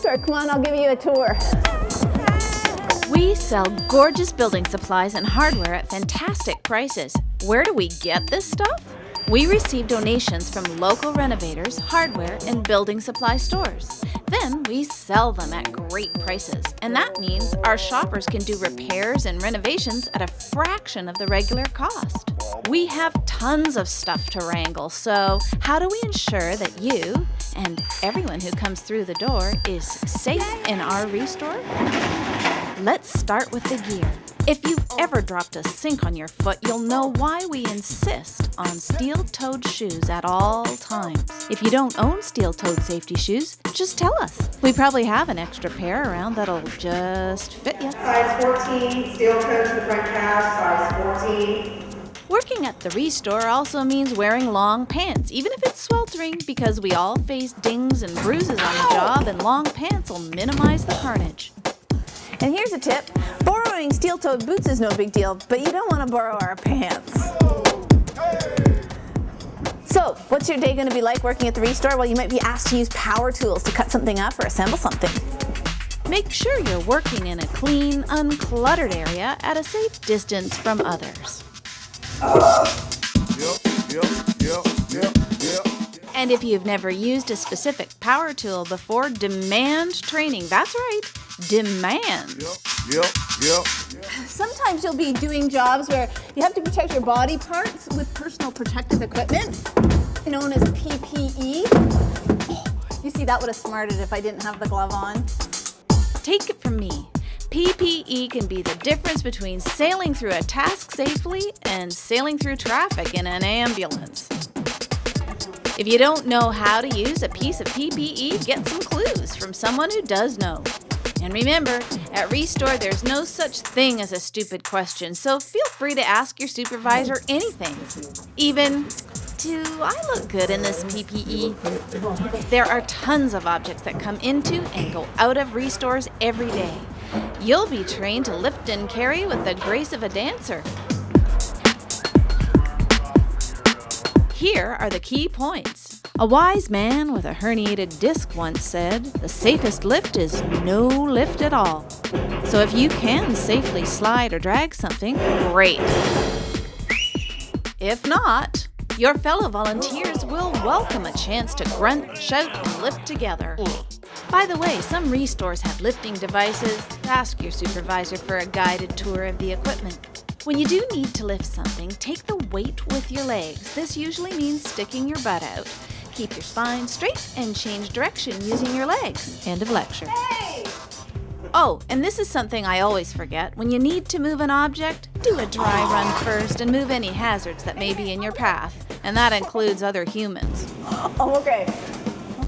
ReStore. Come on, I'll give you a tour. We sell gorgeous building supplies and hardware at fantastic prices. Where do we get this stuff? We receive donations from local renovators, hardware, and building supply stores. Then we sell them at great prices, and that means our shoppers can do repairs and renovations at a fraction of the regular cost. We have tons of stuff to wrangle, so how do we ensure that you and everyone who comes through the door is safe in our ReStore? Let's start with the gear. If you've ever dropped a sink on your foot, you'll know why we insist on steel-toed shoes at all times. If you don't own steel-toed safety shoes, just tell us. We probably have an extra pair around that'll just fit you. Size 14, steel-toed to the front calf, size 14. Working at the ReStore also means wearing long pants, even if it's sweltering, because we all face dings and bruises on the job, and long pants will minimize the carnage. And here's a tip. Borrowing steel-toed boots is no big deal, but you don't want to borrow our pants. So, what's your day going to be like working at the ReStore? Well, you might be asked to use power tools to cut something up or assemble something. Make sure you're working in a clean, uncluttered area at a safe distance from others. And if you've never used a specific power tool before, demand training. That's right, demand. Sometimes you'll be doing jobs where you have to protect your body parts with personal protective equipment, known as PPE. You see, that would have smarted if I didn't have the glove on. Take it from me. PPE can be the difference between sailing through a task safely and sailing through traffic in an ambulance. If you don't know how to use a piece of PPE, get some clues from someone who does know. And remember, at ReStore, there's no such thing as a stupid question, so feel free to ask your supervisor anything. Even, do I look good in this PPE? There are tons of objects that come into and go out of ReStores every day. You'll be trained to lift and carry with the grace of a dancer. Here are the key points. A wise man with a herniated disc once said, "The safest lift is no lift at all." So if you can safely slide or drag something, great. If not, your fellow volunteers will welcome a chance to grunt, shout, and lift together. By the way, some ReStores have lifting devices. Ask your supervisor for a guided tour of the equipment. When you do need to lift something, take the weight with your legs. This usually means sticking your butt out. Keep your spine straight and change direction using your legs. End of lecture. Hey! Oh, and this is something I always forget. When you need to move an object, do a dry run first and move any hazards that may be in your path. And that includes other humans. Oh, okay.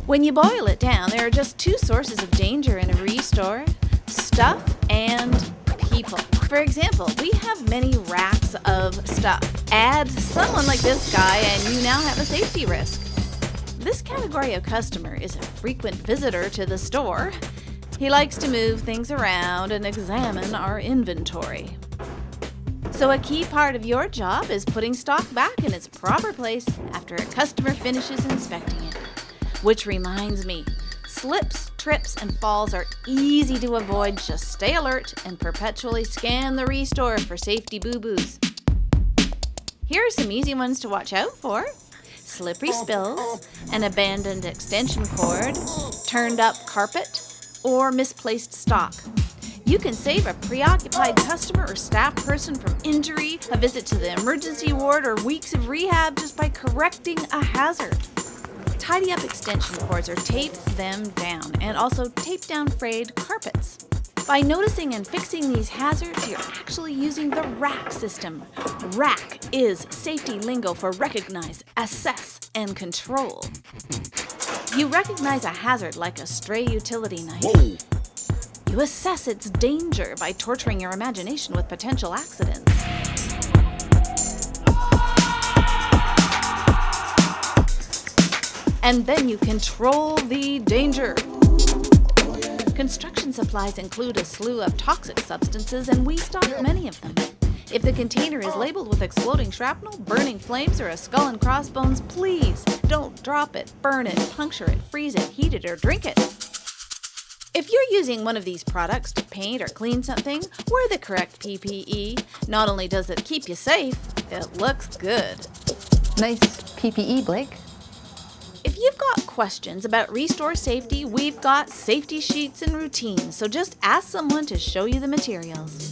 When you boil it down, there are just two sources of danger in a ReStore: stuff and people. For example, we have many racks of stuff. Add someone like this guy and you now have a safety risk. This category of customer is a frequent visitor to the store. He likes to move things around and examine our inventory. So a key part of your job is putting stock back in its proper place after a customer finishes inspecting it. Which reminds me, slips, trips, and falls are easy to avoid. Just stay alert and perpetually scan the ReStore for safety boo-boos. Here are some easy ones to watch out for: slippery spills, an abandoned extension cord, turned up carpet, or misplaced stock. You can save a preoccupied customer or staff person from injury, a visit to the emergency ward, or weeks of rehab just by correcting a hazard. Tidy up extension cords or tape them down, and also tape down frayed carpets. By noticing and fixing these hazards, you're actually using the RACK system. RACK is safety lingo for recognize, assess, and control. You recognize a hazard like a stray utility knife. Whoa. You assess its danger by torturing your imagination with potential accidents. And then you control the danger. Construction supplies include a slew of toxic substances, and we stock many of them. If the container is labeled with exploding shrapnel, burning flames, or a skull and crossbones, please don't drop it, burn it, puncture it, freeze it, heat it, or drink it. If you're using one of these products to paint or clean something, wear the correct PPE. Not only does it keep you safe, it looks good. Nice PPE, Blake. If you've got questions about ReStore safety, we've got safety sheets and routines, so just ask someone to show you the materials.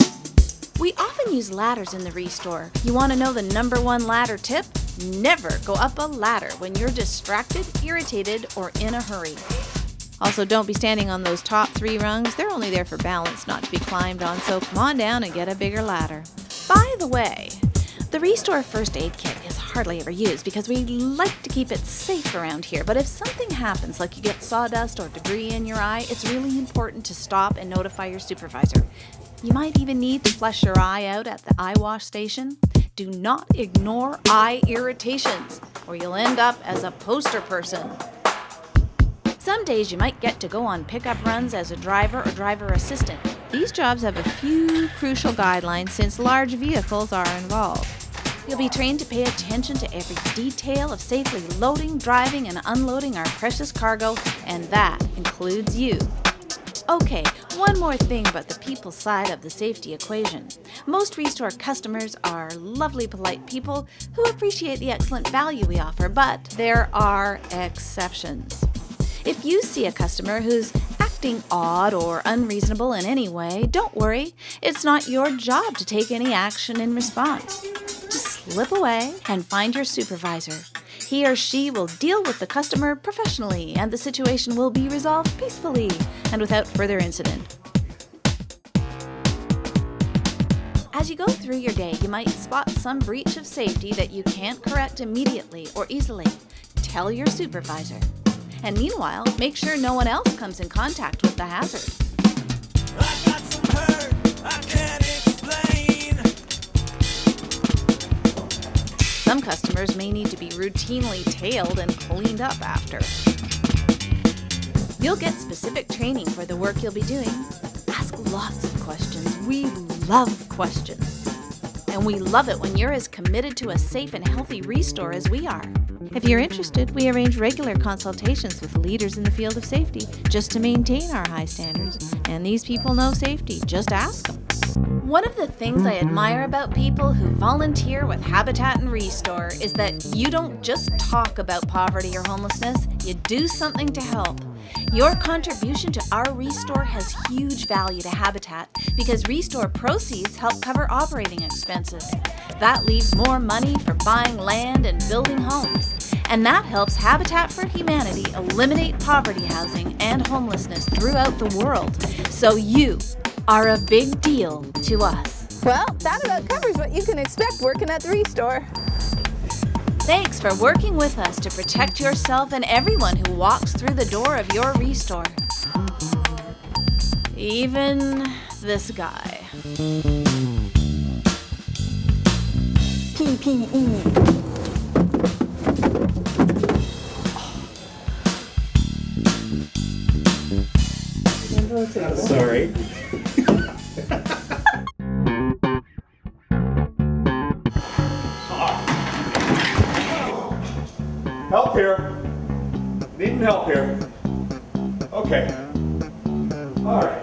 We often use ladders in the ReStore. You want to know the #1 ladder tip? Never go up a ladder when you're distracted, irritated, or in a hurry. Also, don't be standing on those top 3 rungs. They're only there for balance, not to be climbed on, so come on down and get a bigger ladder. By the way, the ReStore first aid kit is hardly ever used because we like to keep it safe around here, but if something happens, like you get sawdust or debris in your eye, it's really important to stop and notify your supervisor. You might even need to flush your eye out at the eye wash station. Do not ignore eye irritations, or you'll end up as a poster person. Some days you might get to go on pickup runs as a driver or driver assistant. These jobs have a few crucial guidelines since large vehicles are involved. You'll be trained to pay attention to every detail of safely loading, driving, and unloading our precious cargo, and that includes you. Okay, one more thing about the people side of the safety equation. Most ReStore customers are lovely, polite people who appreciate the excellent value we offer, but there are exceptions. If you see a customer who's acting odd or unreasonable in any way, don't worry. It's not your job to take any action in response. Just slip away and find your supervisor. He or she will deal with the customer professionally, and the situation will be resolved peacefully and without further incident. As you go through your day, you might spot some breach of safety that you can't correct immediately or easily. Tell your supervisor. And meanwhile, make sure no one else comes in contact with the hazard. I got some hurt I can't explain. Some customers may need to be routinely tailed and cleaned up after. You'll get specific training for the work you'll be doing. Ask lots of questions. We love questions. And we love it when you're as committed to a safe and healthy ReStore as we are. If you're interested, we arrange regular consultations with leaders in the field of safety just to maintain our high standards. And these people know safety. Just ask them. One of the things I admire about people who volunteer with Habitat and ReStore is that you don't just talk about poverty or homelessness, you do something to help. Your contribution to our ReStore has huge value to Habitat because ReStore proceeds help cover operating expenses. That leaves more money for buying land and building homes. And that helps Habitat for Humanity eliminate poverty housing and homelessness throughout the world. So you are a big deal to us. Well, that about covers what you can expect working at the ReStore. Thanks for working with us to protect yourself and everyone who walks through the door of your ReStore. Even this guy. PPE. Sorry. Help here. Needing help here. Okay. All right.